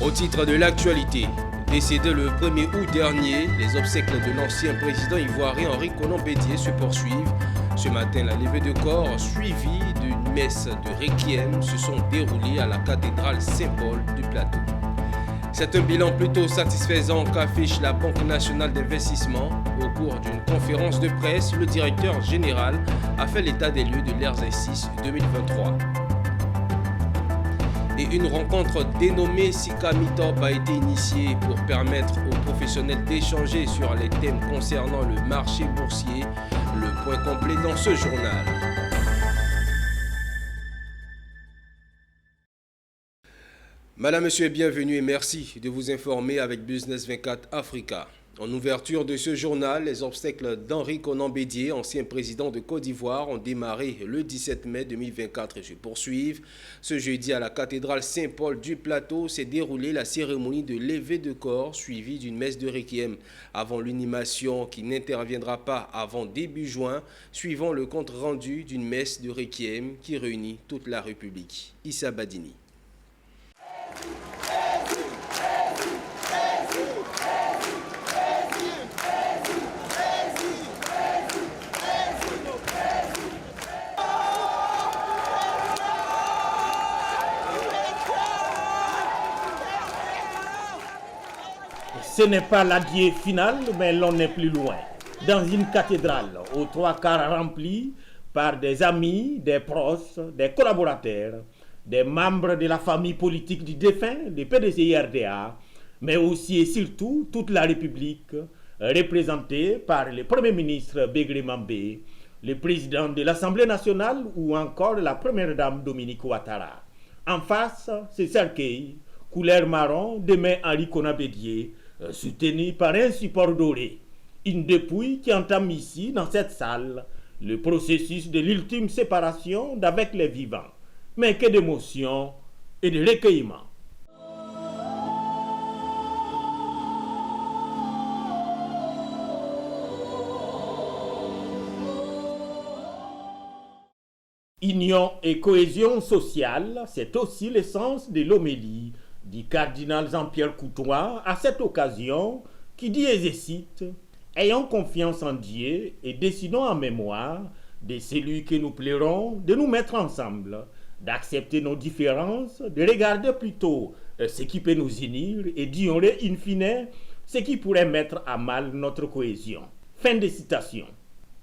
Au titre de l'actualité, décédé le 1er août dernier, les obsèques de l'ancien président ivoirien Henri Konan Bédié se poursuivent. Ce matin, la levée de corps suivie d'une messe de requiem se sont déroulées à la cathédrale Saint-Paul du Plateau. C'est un bilan plutôt satisfaisant qu'affiche la Banque nationale d'investissement. Au cours d'une conférence de presse, le directeur général a fait l'état des lieux de l'exercice 2023. Et une rencontre dénommée Sika Meetup a été initiée pour permettre aux professionnels d'échanger sur les thèmes concernant le marché boursier. Le point complet dans ce journal. Madame, Monsieur, bienvenue et merci de vous informer avec Business 24 Africa. En ouverture de ce journal, les obsèques d'Henri Konan Bédié, ancien président de Côte d'Ivoire, ont démarré le 17 mai 2024 et se poursuivent. Ce jeudi, à la cathédrale Saint-Paul du Plateau, s'est déroulée la cérémonie de levée de corps suivie d'une messe de requiem. Avant l'inhumation qui n'interviendra pas avant début juin, suivant le compte rendu d'une messe de requiem qui réunit toute la République. Issa Badini. Ce n'est pas l'adieu final, mais l'on est plus loin. Dans une cathédrale aux trois quarts remplie par des amis, des proches, des collaborateurs, des membres de la famille politique du défunt, du PDCI-RDA, mais aussi et surtout toute la République, représentée par le Premier ministre Begré Mambé, le président de l'Assemblée nationale ou encore la Première dame Dominique Ouattara. En face, ce cercueil, couleur marron, de main Henri Konan Bédié, soutenu par un support doré. Une dépouille qui entame ici, dans cette salle, le processus de l'ultime séparation d'avec les vivants. Mais que d'émotion et de recueillement. Union et cohésion sociale, c'est aussi l'essence de l'homélie du cardinal Jean-Pierre Coutois à cette occasion qui dit, et je cite, « Ayons confiance en Dieu et décidons en mémoire de celui que nous plairons de nous mettre ensemble, d'accepter nos différences, de regarder plutôt ce qui peut nous unir et d'ignorer in fine ce qui pourrait mettre à mal notre cohésion. » Fin de citation.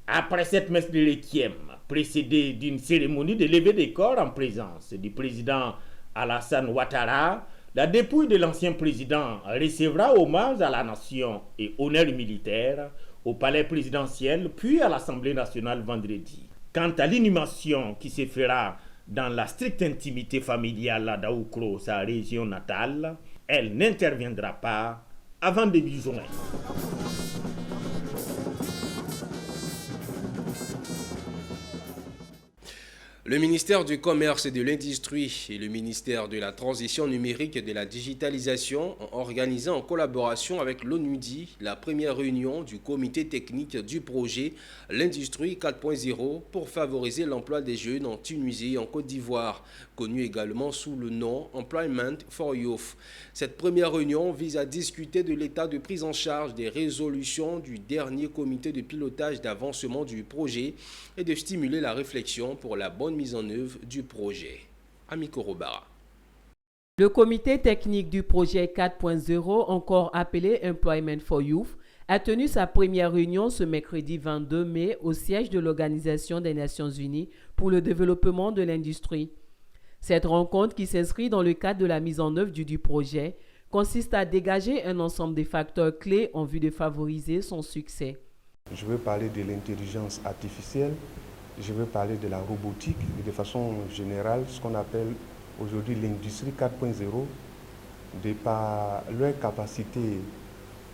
Après cette messe de requiem, précédée d'une cérémonie de levée des corps en présence du président Alassane Ouattara, la dépouille de l'ancien président recevra hommage à la nation et honneur militaire au palais présidentiel puis à l'Assemblée nationale vendredi. Quant à l'inhumation qui se fera dans la stricte intimité familiale d'Aoukro, sa région natale, elle n'interviendra pas avant début juin. Le ministère du Commerce et de l'Industrie et le ministère de la Transition numérique et de la Digitalisation ont organisé en collaboration avec l'ONUDI la première réunion du comité technique du projet L'Industrie 4.0 pour favoriser l'emploi des jeunes en Tunisie et en Côte d'Ivoire, connu également sous le nom Employment for Youth. Cette première réunion vise à discuter de l'état de prise en charge des résolutions du dernier comité de pilotage d'avancement du projet et de stimuler la réflexion pour la bonne mise en œuvre du projet. Amiko Robara. Le comité technique du projet 4.0, encore appelé Employment for Youth, a tenu sa première réunion ce mercredi 22 mai au siège de l'Organisation des Nations Unies pour le développement de l'industrie. Cette rencontre, qui s'inscrit dans le cadre de la mise en œuvre du projet, consiste à dégager un ensemble de facteurs clés en vue de favoriser son succès. Je veux parler de l'intelligence artificielle, je veux parler de la robotique et de façon générale, ce qu'on appelle aujourd'hui l'industrie 4.0, de par leur capacité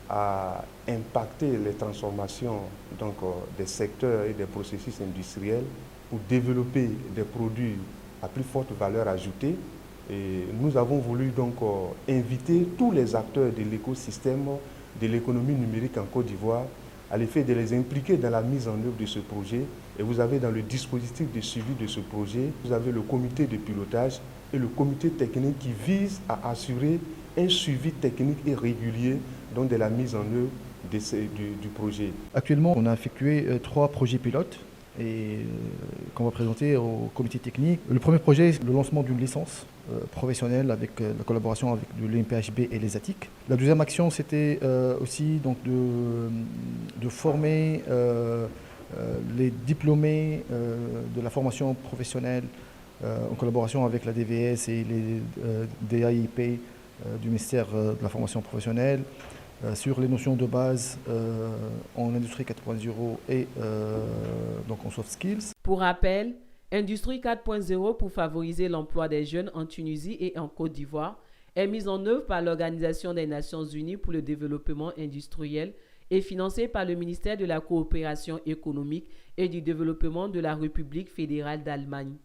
à impacter les transformations des secteurs et des processus industriels pour développer des produits à plus forte valeur ajoutée. Et nous avons voulu inviter tous les acteurs de l'écosystème de l'économie numérique en Côte d'Ivoire à l'effet de les impliquer dans la mise en œuvre de ce projet. Et vous avez dans le dispositif de suivi de ce projet, vous avez le comité de pilotage et le comité technique qui vise à assurer un suivi technique et régulier donc de la mise en œuvre du projet. Actuellement, on a effectué 3 projets pilotes et qu'on va présenter au comité technique. Le premier projet, c'est le lancement d'une licence professionnelle avec la collaboration avec l'INPHB et les ATIC. La deuxième action, c'était aussi donc, de former les diplômés de la formation professionnelle en collaboration avec la DVS et les DAIP du ministère de la formation professionnelle sur les notions de base en industrie 4.0 et donc en soft skills. Pour rappel, Industrie 4.0 pour favoriser l'emploi des jeunes en Tunisie et en Côte d'Ivoire est mise en œuvre par l'Organisation des Nations Unies pour le développement industriel et financée par le ministère de la Coopération économique et du développement de la République fédérale d'Allemagne.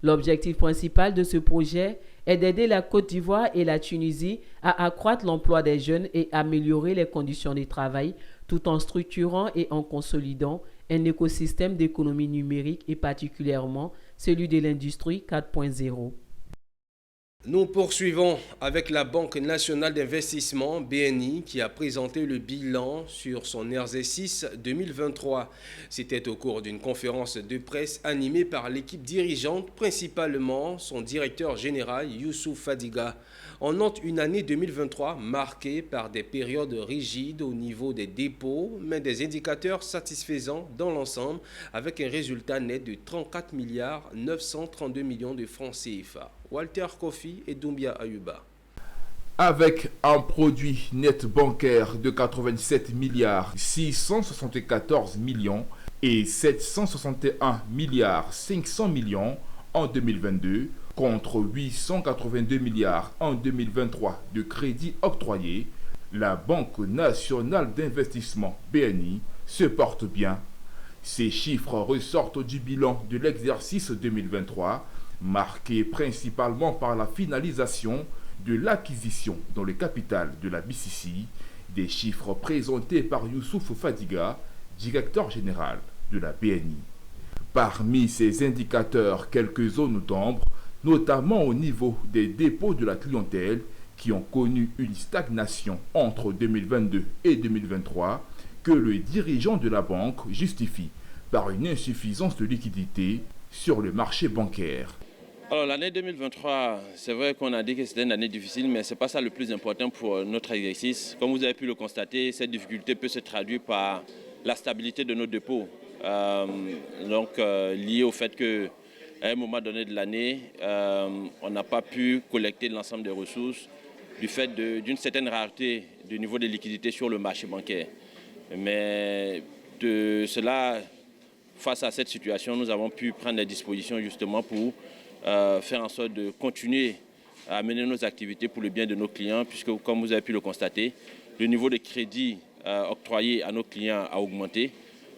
L'objectif principal de ce projet est d'aider la Côte d'Ivoire et la Tunisie à accroître l'emploi des jeunes et améliorer les conditions de travail tout en structurant et en consolidant un écosystème d'économie numérique et particulièrement celui de l'industrie 4.0. Nous poursuivons avec la Banque nationale d'investissement, BNI, qui a présenté le bilan sur son exercice 2023. C'était au cours d'une conférence de presse animée par l'équipe dirigeante, principalement son directeur général Youssouf Fadiga. On note une année 2023 marquée par des périodes rigides au niveau des dépôts, mais des indicateurs satisfaisants dans l'ensemble, avec un résultat net de 34 milliards 932 millions de francs CFA. Walter Kofi et Doumbia Ayuba. Avec un produit net bancaire de 87 milliards 674 millions et 761 milliards 500 millions en 2022 contre 882 milliards en 2023 de crédits octroyés, la Banque nationale d'investissement BNI se porte bien. Ces chiffres ressortent du bilan de l'exercice 2023 marqué principalement par la finalisation de l'acquisition dans le capital de la BCC, des chiffres présentés par Youssouf Fadiga, directeur général de la BNI. Parmi ces indicateurs, quelques zones d'ombre, notamment au niveau des dépôts de la clientèle, qui ont connu une stagnation entre 2022 et 2023, que le dirigeant de la banque justifie par une insuffisance de liquidité sur le marché bancaire. Alors l'année 2023, c'est vrai qu'on a dit que c'était une année difficile, mais ce n'est pas ça le plus important pour notre exercice. Comme vous avez pu le constater, cette difficulté peut se traduire par la stabilité de nos dépôts. Lié au fait qu'à un moment donné de l'année, on n'a pas pu collecter l'ensemble des ressources du fait d'une certaine rareté du niveau des liquidités sur le marché bancaire. Mais de cela, face à cette situation, nous avons pu prendre des dispositions justement pour faire en sorte de continuer à mener nos activités pour le bien de nos clients, puisque comme vous avez pu le constater, le niveau de crédit octroyé à nos clients a augmenté,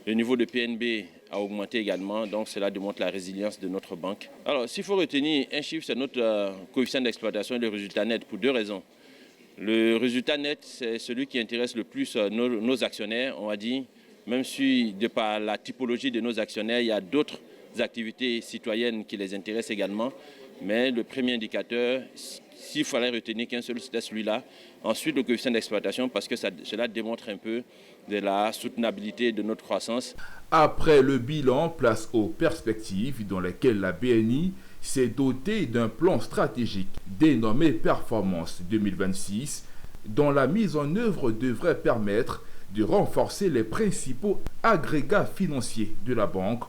le niveau de PNB a augmenté également, donc cela démontre la résilience de notre banque. Alors s'il faut retenir un chiffre, c'est notre coefficient d'exploitation et le résultat net pour deux raisons. Le résultat net, c'est celui qui intéresse le plus nos actionnaires, on va dire, même si de par la typologie de nos actionnaires, il y a d'autres activités citoyennes qui les intéressent également. Mais le premier indicateur, s'il fallait retenir qu'un seul, c'était celui-là. Ensuite, le coefficient d'exploitation, parce que cela démontre un peu de la soutenabilité de notre croissance. Après le bilan, place aux perspectives dans lesquelles la BNI s'est dotée d'un plan stratégique dénommé Performance 2026, dont la mise en œuvre devrait permettre de renforcer les principaux agrégats financiers de la banque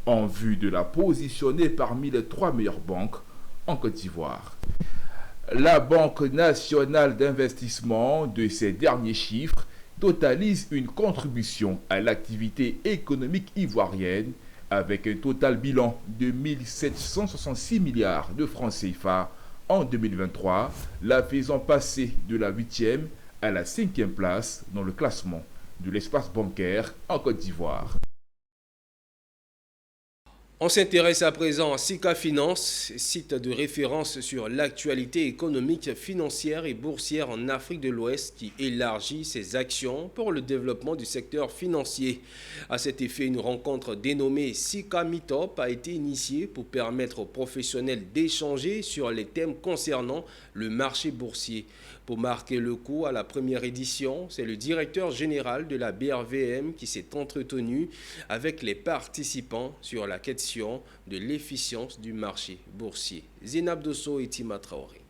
en vue de la positionner parmi les 3 meilleures banques en Côte d'Ivoire. La Banque nationale d'investissement, de ces derniers chiffres, totalise une contribution à l'activité économique ivoirienne avec un total bilan de 1766 milliards de francs CFA en 2023, la faisant passer de la 8e à la 5e place dans le classement de l'espace bancaire en Côte d'Ivoire. On s'intéresse à présent à Sika Finance, site de référence sur l'actualité économique, financière et boursière en Afrique de l'Ouest qui élargit ses actions pour le développement du secteur financier. À cet effet, une rencontre dénommée Sika Meetup a été initiée pour permettre aux professionnels d'échanger sur les thèmes concernant le marché boursier. Pour marquer le coup à la première édition, c'est le directeur général de la BRVM qui s'est entretenu avec les participants sur la question de l'efficience du marché boursier. Zénab Dosso et Tima Traoré.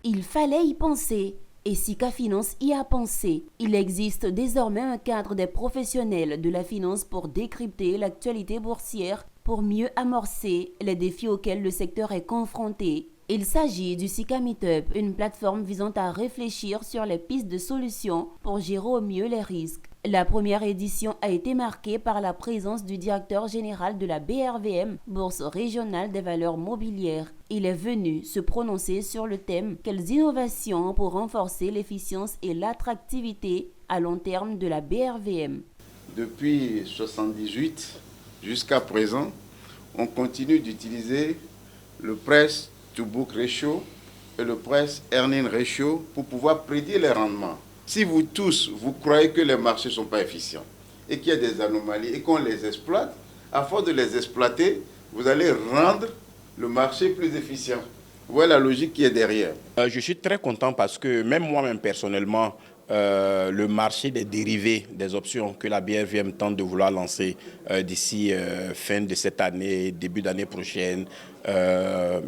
Il fallait y penser. Et Sika Finance y a pensé. Il existe désormais un cadre des professionnels de la finance pour décrypter l'actualité boursière, pour mieux amorcer les défis auxquels le secteur est confronté. Il s'agit du Sika Meetup, une plateforme visant à réfléchir sur les pistes de solutions pour gérer au mieux les risques. La première édition a été marquée par la présence du directeur général de la BRVM, Bourse régionale des valeurs mobilières. Il est venu se prononcer sur le thème « Quelles innovations pour renforcer l'efficience et l'attractivité à long terme de la BRVM ?» Depuis 1978 jusqu'à présent, on continue d'utiliser le Price to Book Ratio et le Price Earning Ratio pour pouvoir prédire les rendements. Si vous tous, vous croyez que les marchés ne sont pas efficients et qu'il y a des anomalies et qu'on les exploite, à force de les exploiter, vous allez rendre le marché plus efficient. Vous voyez la logique qui est derrière. Je suis très content parce que même moi-même personnellement, le marché des dérivés, des options que la BRVM tente de vouloir lancer d'ici fin de cette année, début d'année prochaine,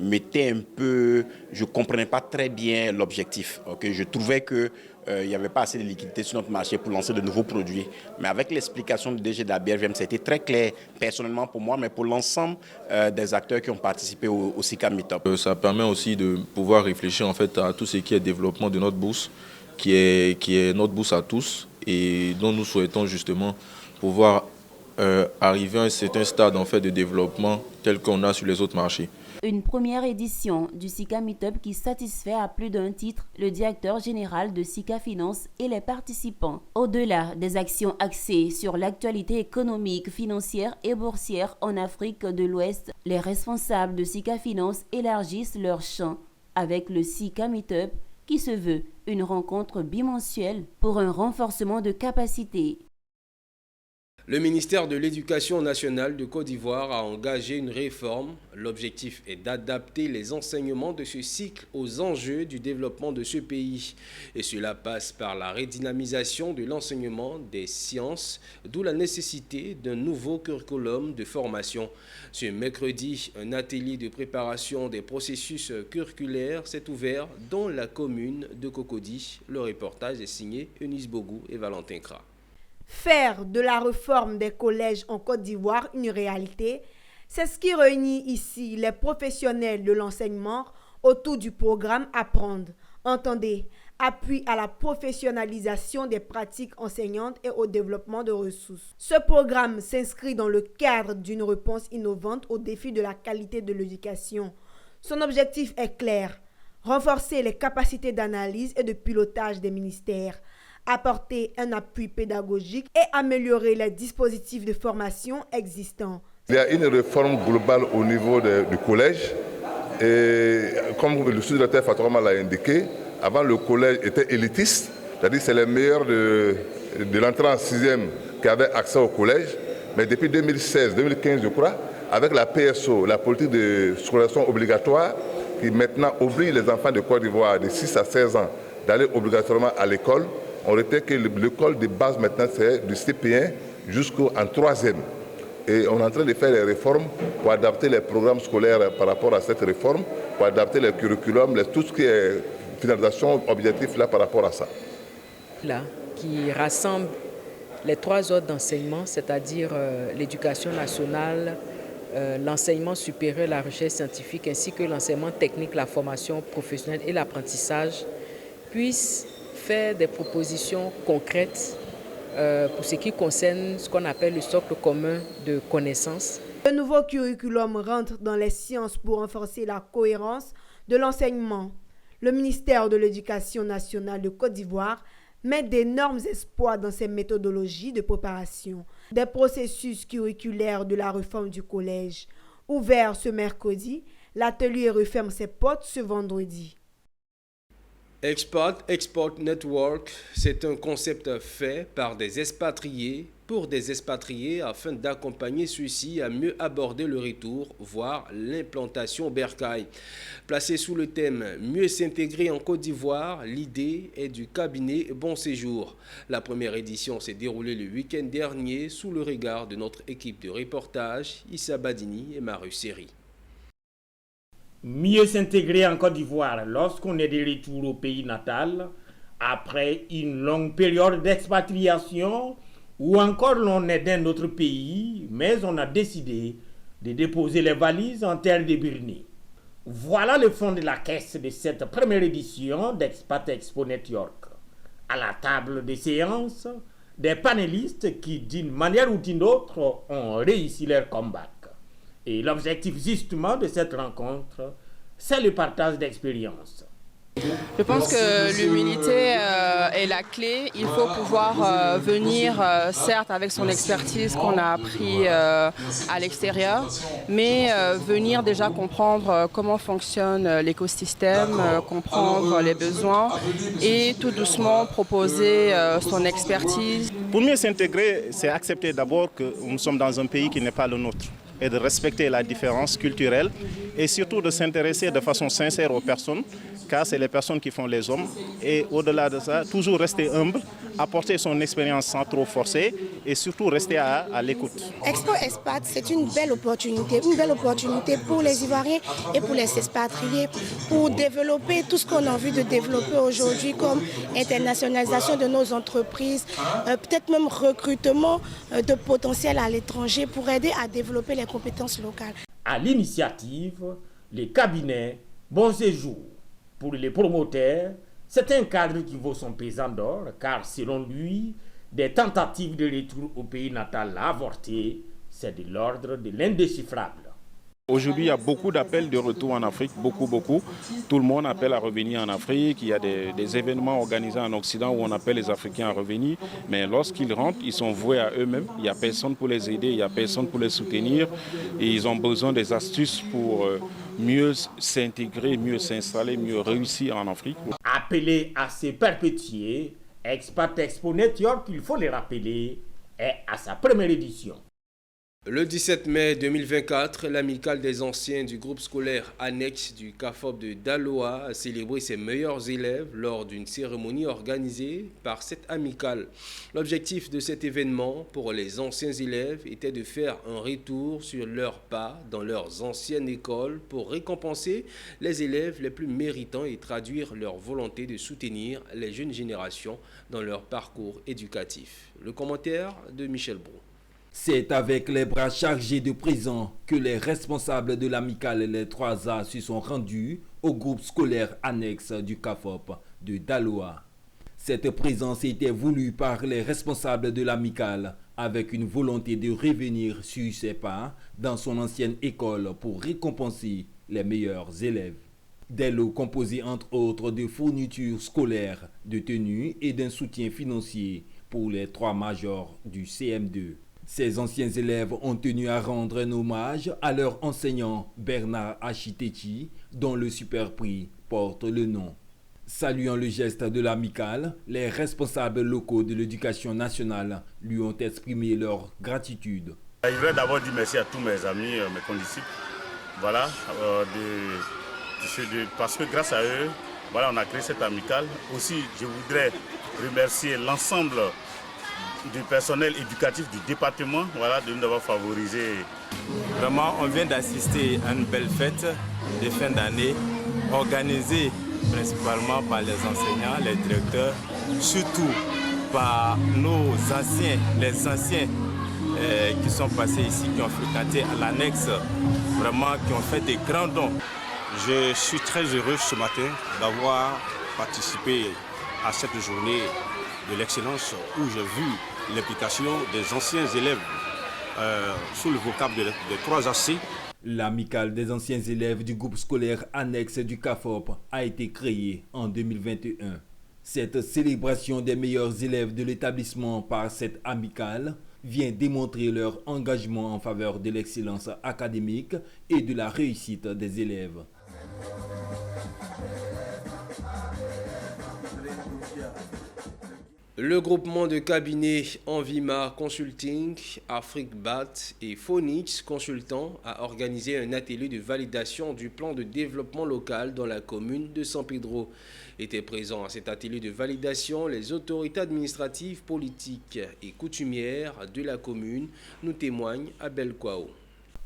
m'était un peu... Je ne comprenais pas très bien l'objectif. Okay? Je trouvais que il n'y avait pas assez de liquidités sur notre marché pour lancer de nouveaux produits. Mais avec l'explication du DG de la BRVM, ça a été très clair, personnellement pour moi, mais pour l'ensemble des acteurs qui ont participé au Sika Meetup. Ça permet aussi de pouvoir réfléchir en fait à tout ce qui est développement de notre bourse, qui est notre bourse à tous et dont nous souhaitons justement pouvoir arriver à un certain stade en fait, de développement tel qu'on a sur les autres marchés. Une première édition du Sika Meetup qui satisfait à plus d'un titre le directeur général de Sika Finance et les participants. Au-delà des actions axées sur l'actualité économique, financière et boursière en Afrique de l'Ouest, les responsables de Sika Finance élargissent leur champ avec le Sika Meetup qui se veut une rencontre bimensuelle pour un renforcement de capacité. Le ministère de l'Éducation nationale de Côte d'Ivoire a engagé une réforme. L'objectif est d'adapter les enseignements de ce cycle aux enjeux du développement de ce pays. Et cela passe par la redynamisation de l'enseignement des sciences, d'où la nécessité d'un nouveau curriculum de formation. Ce mercredi, un atelier de préparation des processus curriculaires s'est ouvert dans la commune de Cocody. Le reportage est signé Eunice Bogou et Valentin Kra. Faire de la réforme des collèges en Côte d'Ivoire une réalité, c'est ce qui réunit ici les professionnels de l'enseignement autour du programme Apprendre. Entendez, appui à la professionnalisation des pratiques enseignantes et au développement de ressources. Ce programme s'inscrit dans le cadre d'une réponse innovante aux défis de la qualité de l'éducation. Son objectif est clair, renforcer les capacités d'analyse et de pilotage des ministères, apporter un appui pédagogique et améliorer les dispositifs de formation existants. Il y a une réforme globale au niveau du collège et comme le sous-directeur Fatorama l'a indiqué, avant le collège était élitiste, c'est-à-dire c'est les meilleurs de l'entrée en 6e qui avaient accès au collège, mais depuis 2016-2015 je crois, avec la PSO, la politique de scolarisation obligatoire, qui maintenant oblige les enfants de Côte d'Ivoire de 6 à 16 ans d'aller obligatoirement à l'école. On retient que l'école de base maintenant c'est du CP1 jusqu'en 3e. Et on est en train de faire les réformes pour adapter les programmes scolaires par rapport à cette réforme, pour adapter les curriculums, tout ce qui est finalisation objectif là par rapport à ça. Là, qui rassemble les 3 ordres d'enseignement, c'est-à-dire l'éducation nationale, l'enseignement supérieur, la recherche scientifique, ainsi que l'enseignement technique, la formation professionnelle et l'apprentissage, puissent faire des propositions concrètes pour ce qui concerne ce qu'on appelle le socle commun de connaissances. Le nouveau curriculum rentre dans les sciences pour renforcer la cohérence de l'enseignement. Le ministère de l'Éducation nationale de Côte d'Ivoire met d'énormes espoirs dans ces méthodologies de préparation. des processus curriculaires de la réforme du collège. Ouvert ce mercredi, l'atelier referme ses portes ce vendredi. Export Network, c'est un concept fait par des expatriés pour des expatriés afin d'accompagner ceux-ci à mieux aborder le retour, voire l'implantation au bercail. Placé sous le thème « Mieux s'intégrer en Côte d'Ivoire », l'idée est du cabinet Bon Séjour. La première édition s'est déroulée le week-end dernier sous le regard de notre équipe de reportage, Issa Badini et Marius Seri. Mieux s'intégrer en Côte d'Ivoire lorsqu'on est de retour au pays natal, après une longue période d'expatriation, ou encore l'on est d'un autre pays, mais on a décidé de déposer les valises en terre de Birni. Voilà le fond de la caisse de cette première édition d'Expat Expo Network. À la table des séances, des panélistes qui, d'une manière ou d'une autre, ont réussi leur comeback. Et l'objectif justement de cette rencontre, c'est le partage d'expériences. Je pense que l'humilité est la clé. Il faut pouvoir venir, certes avec son expertise qu'on a appris à l'extérieur, mais venir déjà comprendre comment fonctionne l'écosystème, comprendre les besoins et tout doucement proposer son expertise. Pour mieux s'intégrer, c'est accepter d'abord que nous sommes dans un pays qui n'est pas le nôtre, et de respecter la différence culturelle et surtout de s'intéresser de façon sincère aux personnes, car c'est les personnes qui font les hommes. Et au-delà de ça, toujours rester humble, apporter son expérience sans trop forcer et surtout rester à l'écoute. Expo Expat, c'est une belle opportunité pour les Ivoiriens et pour les expatriés, pour développer tout ce qu'on a envie de développer aujourd'hui comme internationalisation de nos entreprises, peut-être même recrutement de potentiel à l'étranger pour aider à développer les compétences locales. À l'initiative, les cabinets Bon Séjour. Pour les promoteurs, c'est un cadre qui vaut son pesant d'or, car selon lui, des tentatives de retour au pays natal avortées, c'est de l'ordre de l'indéchiffrable. Aujourd'hui, il y a beaucoup d'appels de retour en Afrique, beaucoup. Tout le monde appelle à revenir en Afrique. Il y a des événements organisés en Occident où on appelle les Africains à revenir. Mais lorsqu'ils rentrent, ils sont voués à eux-mêmes. Il n'y a personne pour les aider, il n'y a personne pour les soutenir. Et ils ont besoin des astuces pour mieux s'intégrer, mieux s'installer, mieux réussir en Afrique. Appelé à se perpétuer, Expat Expo Network, il faut le rappeler, est à sa première édition. Le 17 mai 2024, l'amicale des anciens du groupe scolaire annexe du CAFOP de Daloa a célébré ses meilleurs élèves lors d'une cérémonie organisée par cette amicale. L'objectif de cet événement pour les anciens élèves était de faire un retour sur leurs pas dans leurs anciennes écoles pour récompenser les élèves les plus méritants et traduire leur volonté de soutenir les jeunes générations dans leur parcours éducatif. Le commentaire de Michel Brou. C'est avec les bras chargés de présents que les responsables de l'amicale Les 3A se sont rendus au groupe scolaire annexe du CAFOP de Daloa. Cette présence était voulue par les responsables de l'amicale avec une volonté de revenir sur ses pas dans son ancienne école pour récompenser les meilleurs élèves. Des lots composés entre autres de fournitures scolaires, de tenues et d'un soutien financier pour les 3 majors du CM2. Ces anciens élèves ont tenu à rendre un hommage à leur enseignant Bernard Achitechi, dont le super prix porte le nom. Saluant le geste de l'amicale, les responsables locaux de l'éducation nationale lui ont exprimé leur gratitude. Je voudrais d'abord dire merci à tous mes amis, mes condisciples, voilà, parce que grâce à eux, voilà, on a créé cette amicale. Aussi, je voudrais remercier l'ensemble du personnel éducatif du département, voilà, de nous avoir favorisé. Vraiment, on vient d'assister à une belle fête de fin d'année, organisée principalement par les enseignants, les directeurs, surtout par nos anciens, les anciens qui sont passés ici, qui ont fréquenté à l'annexe, vraiment qui ont fait des grands dons. Je suis très heureux ce matin d'avoir participé à cette journée de l'excellence où j'ai vu l'implication des anciens élèves sous le vocable des 3AC. L'amicale des anciens élèves du groupe scolaire annexe du CAFOP a été créée en 2021. Cette célébration des meilleurs élèves de l'établissement par cette amicale vient démontrer leur engagement en faveur de l'excellence académique et de la réussite des élèves. Le groupement de cabinets Envima Consulting, AfricBat et Phonix Consultant a organisé un atelier de validation du plan de développement local dans la commune de San Pedro. Étaient présents à cet atelier de validation les autorités administratives, politiques et coutumières de la commune, nous témoigne Abel Kwao.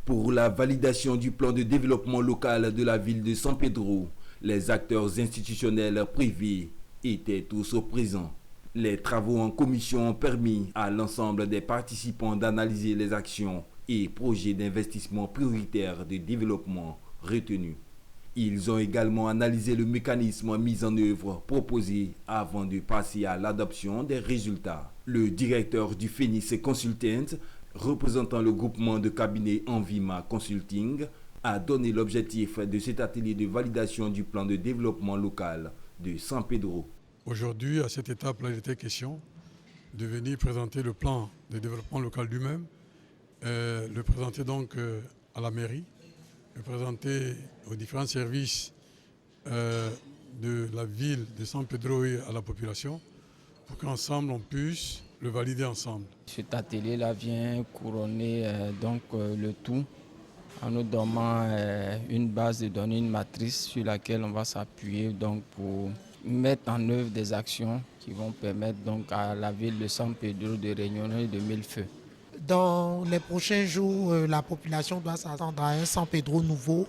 Pour la validation du plan de développement local de la ville de San Pedro, les acteurs institutionnels privés étaient tous présents. Les travaux en commission ont permis à l'ensemble des participants d'analyser les actions et projets d'investissement prioritaires de développement retenus. Ils ont également analysé le mécanisme mis en œuvre proposé avant de passer à l'adoption des résultats. Le directeur du Phoenix Consultant, représentant le groupement de cabinet Envima Consulting, a donné l'objectif de cet atelier de validation du plan de développement local de San Pedro. Aujourd'hui, à cette étape-là, il était question de venir présenter le plan de développement local lui-même, le présenter donc à la mairie, le présenter aux différents services de la ville de San Pedro et à la population, pour qu'ensemble on puisse le valider ensemble. Cet atelier-là vient couronner le tout en nous donnant une base de données, une matrice sur laquelle on va s'appuyer pour mettre en œuvre des actions qui vont permettre à la ville de San Pedro de rayonner de mille feux. Dans les prochains jours, la population doit s'attendre à un San Pedro nouveau,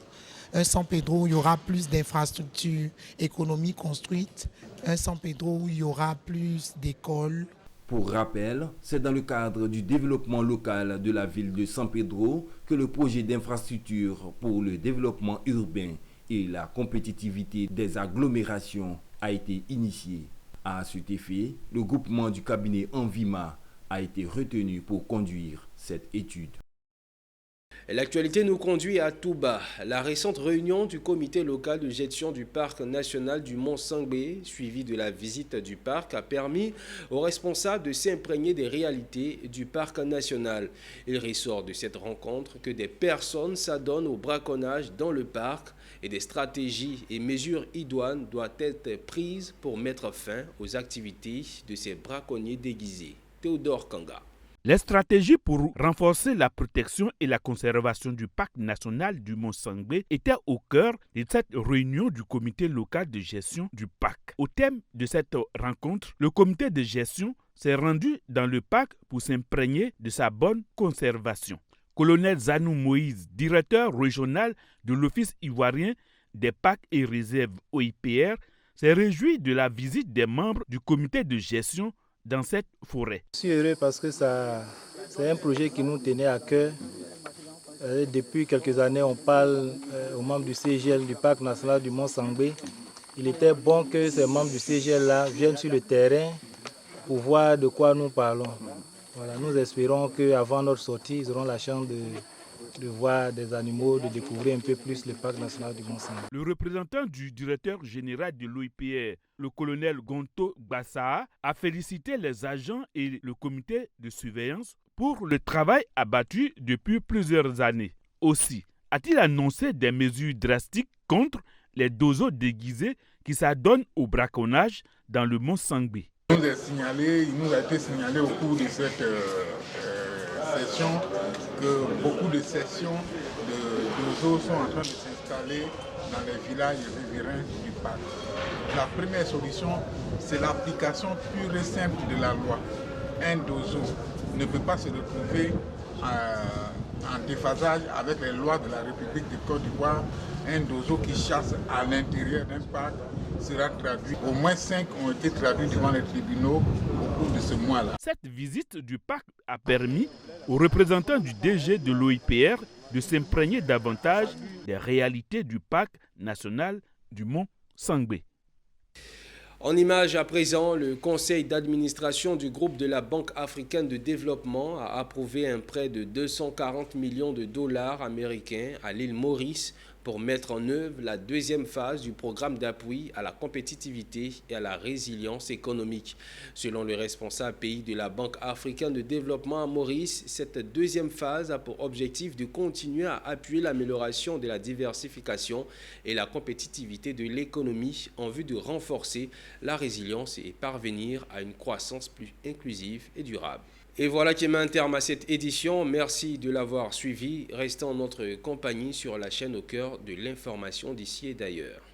un San Pedro où il y aura plus d'infrastructures économiques construites, un San Pedro où il y aura plus d'écoles. Pour rappel, c'est dans le cadre du développement local de la ville de San Pedro que le projet d'infrastructure pour le développement urbain et la compétitivité des agglomérations a été initié. À cet effet, le groupement du cabinet Envima a été retenu pour conduire cette étude. L'actualité nous conduit à Touba. La récente réunion du comité local de gestion du parc national du Mont Sangbé, suivie de la visite du parc, a permis aux responsables de s'imprégner des réalités du parc national. Il ressort de cette rencontre que des personnes s'adonnent au braconnage dans le parc et des stratégies et mesures idoines doivent être prises pour mettre fin aux activités de ces braconniers déguisés. Théodore Kanga. Les stratégies pour renforcer la protection et la conservation du parc national du Mont Sangbé étaient au cœur de cette réunion du comité local de gestion du parc. Au thème de cette rencontre, le comité de gestion s'est rendu dans le parc pour s'imprégner de sa bonne conservation. Colonel Zanou Moïse, directeur régional de l'Office ivoirien des parcs et réserves OIPR, s'est réjoui de la visite des membres du comité de gestion dans cette forêt. Je suis heureux parce que c'est un projet qui nous tenait à cœur. Depuis quelques années, on parle aux membres du CGL du parc national du Mont Sangbé. Il était bon que ces membres du CGL-là viennent sur le terrain pour voir de quoi nous parlons. Voilà, nous espérons qu'avant notre sortie, ils auront la chance de voir des animaux, de découvrir un peu plus le parc national du Mont Sangbé. Le représentant du directeur général de l'OIPR, le colonel Gonto Gbassa, a félicité les agents et le comité de surveillance pour le travail abattu depuis plusieurs années. Aussi, a-t-il annoncé des mesures drastiques contre les dozos déguisés qui s'adonnent au braconnage dans le Mont Sangbé. Il nous a été signalé au cours de cette session que beaucoup de sections de dozos sont en train de s'installer dans les villages riverains du parc. La première solution, c'est l'application pure et simple de la loi. Un dozo ne peut pas se retrouver en déphasage avec les lois de la République de Côte d'Ivoire. Un dozo qui chasse à l'intérieur d'un parc sera traduit. Au moins 5 ont été traduits devant les tribunaux au cours de ce mois-là. Cette visite du parc a permis aux représentants du DG de l'OIPR de s'imprégner davantage des réalités du parc national du Mont Sangbé. En image à présent, le conseil d'administration du groupe de la Banque africaine de développement a approuvé un prêt de 240 millions de dollars américains à l'île Maurice pour mettre en œuvre la deuxième phase du programme d'appui à la compétitivité et à la résilience économique. Selon le responsable pays de la Banque africaine de développement à Maurice, cette deuxième phase a pour objectif de continuer à appuyer l'amélioration de la diversification et la compétitivité de l'économie en vue de renforcer la résilience et parvenir à une croissance plus inclusive et durable. Et voilà qui met un terme à cette édition. Merci de l'avoir suivi. Restez en notre compagnie sur la chaîne au cœur de l'information d'ici et d'ailleurs.